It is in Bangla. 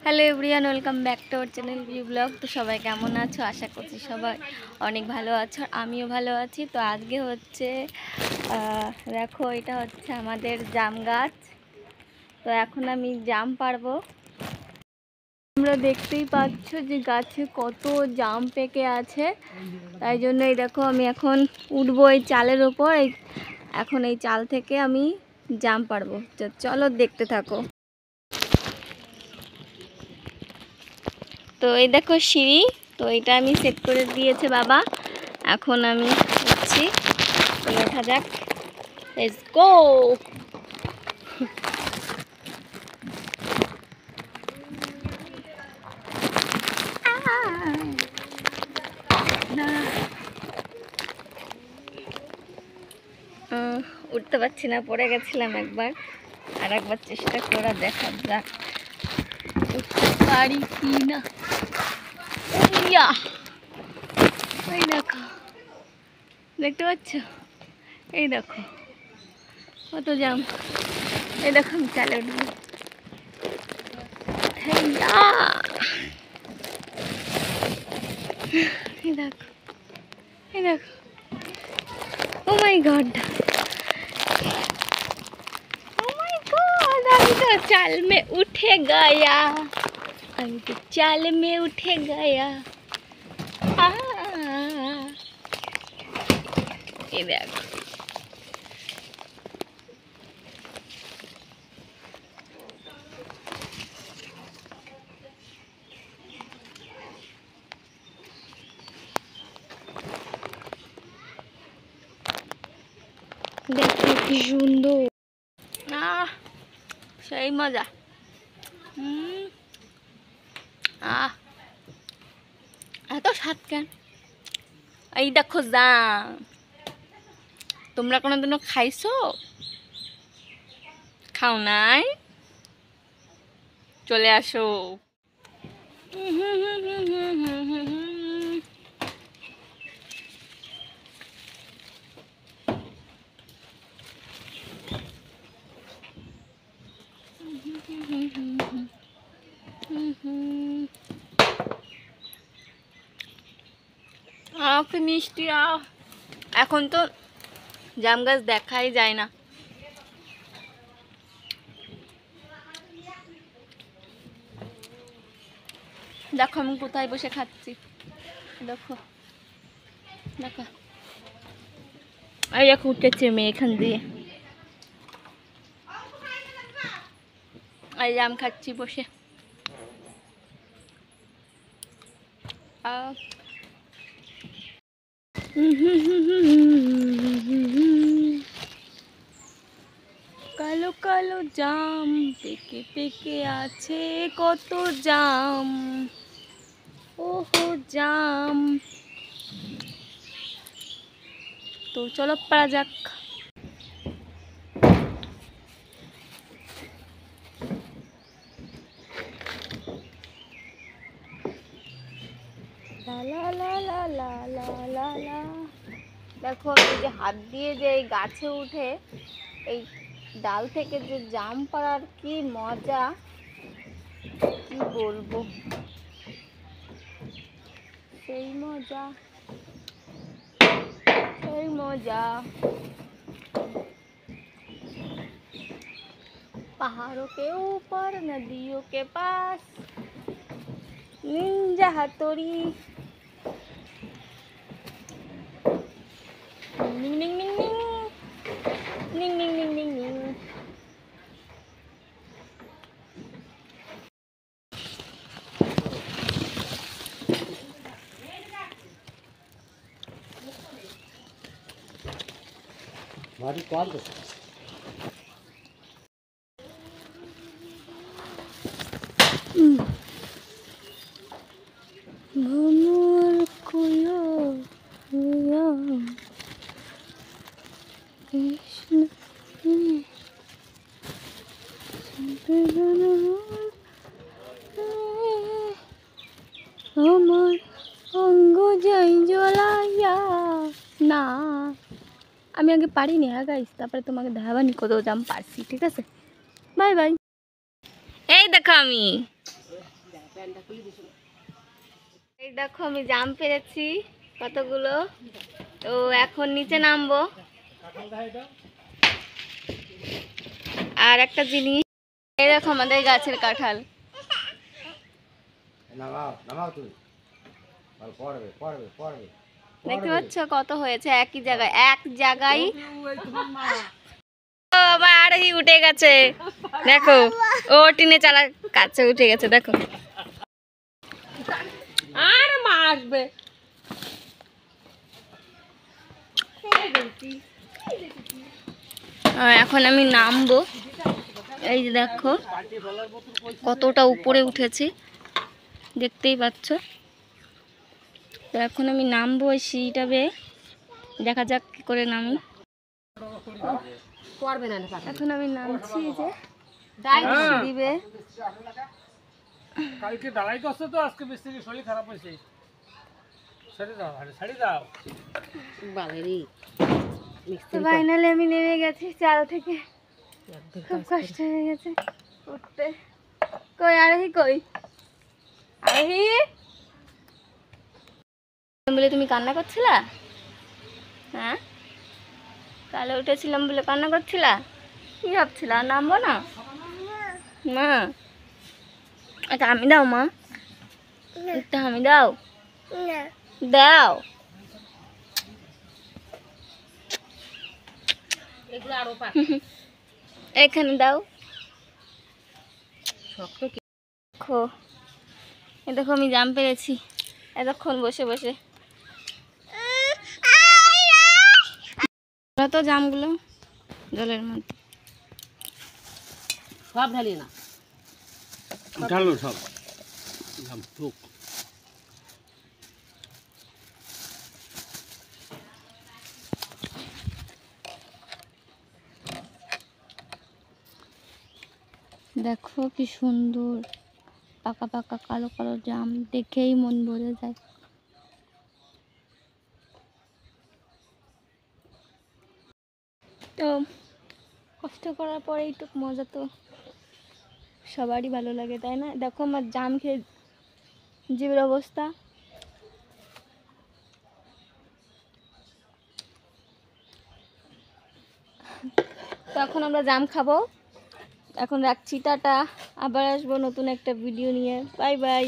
Hello everyone, welcome back to our channel view blog. তো সবাই কেমন আছো? আশা করছি সবাই অনেক ভালো আছো, আমিও ভালো আছি। তো আজকে হচ্ছে দেখো, এটা হচ্ছে আমাদের জাম গাছ। তো এখন আমি জাম পারবো। তোমরা দেখতেই পাচ্ছ যে গাছে কত জাম পেকে আছে। তাই জন্য এই দেখো, আমি এখন উঠবো এই চালের ওপর। এখন এই চাল থেকে আমি জাম পারবো। চলো দেখতে থাকো। তো এই দেখো সিঁড়ি, তো এটা আমি সেট করে দিয়েছে বাবা। এখন আমি উঠছি, ওঠা যাক, লেটস গো। উঠতে পারছি না, পড়ে গেছিলাম একবার, আর একবার চেষ্টা করা দেখা যাক উঠতে পারি কি না। এই দেখো, দেখতে পাচ্ছ? এই দেখো কত জাম। এই দেখো আমি চালে উঠবো। এই দেখো, এই দেখো, ও মাই গড, ও মাই गॉड, আমি তো চাল में उठे गया, আমি তো চাল में उठे गया। এই দেখো, দেখো কি সুন্দর, সেই মজা। এত স্বাদ কেন? এই দেখো জাম, তোমরা কোনোদিনও খাইছো? খাও নাই? চলে আসো। কি মিষ্টি। এখন তো জাম গাছ দেখাই যায় না। দেখো আমি কোথায় বসে খাচ্ছি, দেখো দেখো, এই দেখো উঠেছে মেয়ে এখান দিয়ে। এই জাম খাচ্ছি বসে। কালো কালো জাম পেকে পেকে আছে, কত জাম, ওহো জাম। তো চলো পারা যাক। লা লা লা লা লা লা লা। দেখো এই যে হাত দিয়ে যে এই গাছে উঠে এই ডাল থেকে যে জাম পাড়ার কি মজা, কি বলবো, সেই মজা, সেই মজা। पहाड़ों के ऊपर नदियों के पास निंजा हथौड़ी, निंग निंग निंग निंग निंग निंग निंग निंग निंग। हमारी कॉल दो। भ्रमर कोया हुआ कृष्ण আমার অঙ্গ যাই জ্বলাইয়া না। আমি আগে পারিনি, হ্যাঁ গাইস, তারপরে তোমাকে দেখাবানি কত জাম পারছি। ঠিক আছে, বাই বাই। এই দেখো আমি এই দেখো আমি জাম পেরেছি কতগুলো, তো এখন নিচে নামবো। আর একটা জিনিস, এই দেখো আমাদের গাছের কাঁঠাল। নামাও নামাও তুমি, পড়বে পড়বে পড়বে। দেখতে পাচ্ছ কত হয়েছে একই জায়গায়, এক জায়গায়। ও আবার আরোহী উঠে গেছে, দেখো ও টিনে চালা কাছে উঠে গেছে, দেখো। আর মা আসবে। এখন আমি নামবো। এই যে দেখো কতটা উপরে উঠেছি, দেখতেই পাচ্ছ। তো এখন আমি নামবো ওই সিঁড়িটা বেয়ে, দেখা যাক কি করে নামি। এখন আমি নামছি, যে সিঁড়ি বেয়ে। কালকে ডালাই করছে তো, আজকে মিস্ত্রির শরীর খারাপ হয়েছে। ছেড়ে দাও, আরে ছেড়ে দাও। তো ফাইনালি আমি নেমে গেছি চাল থেকে, খুব কষ্ট হয়ে গেছে উঠতে। কই আরোহী, কই আরোহী? বলে তুমি কান্না করছিলা? হ্যাঁ, কালে উঠেছিলাম বলে কান্না করছিলা? কি ভাবছিলা আর নামবো না? মা আচ্ছা আমি দাও, মা একটা আমি দাও, দাও। এখানে দাও। দেখো এ দেখো আমি জাম পেরেছি এতক্ষণ বসে বসে। তো জামগুলো জলের মধ্যে সব ঢালি না, ঢালো সব ঢুক। দেখো কি সুন্দর পাকা পাকা কালো কালো জাম, দেখেই মন ভরে যায়। তো কষ্ট করার পরে একটু মজা তো সবারই ভালো লাগে, তাই না? দেখো আমার জাম খেয়ে জীবের অবস্থা। তো এখন আমরা জাম খাবো, এখন রাখছি, টাটা। আবার আসবো নতুন একটা ভিডিও নিয়ে, বাই বাই।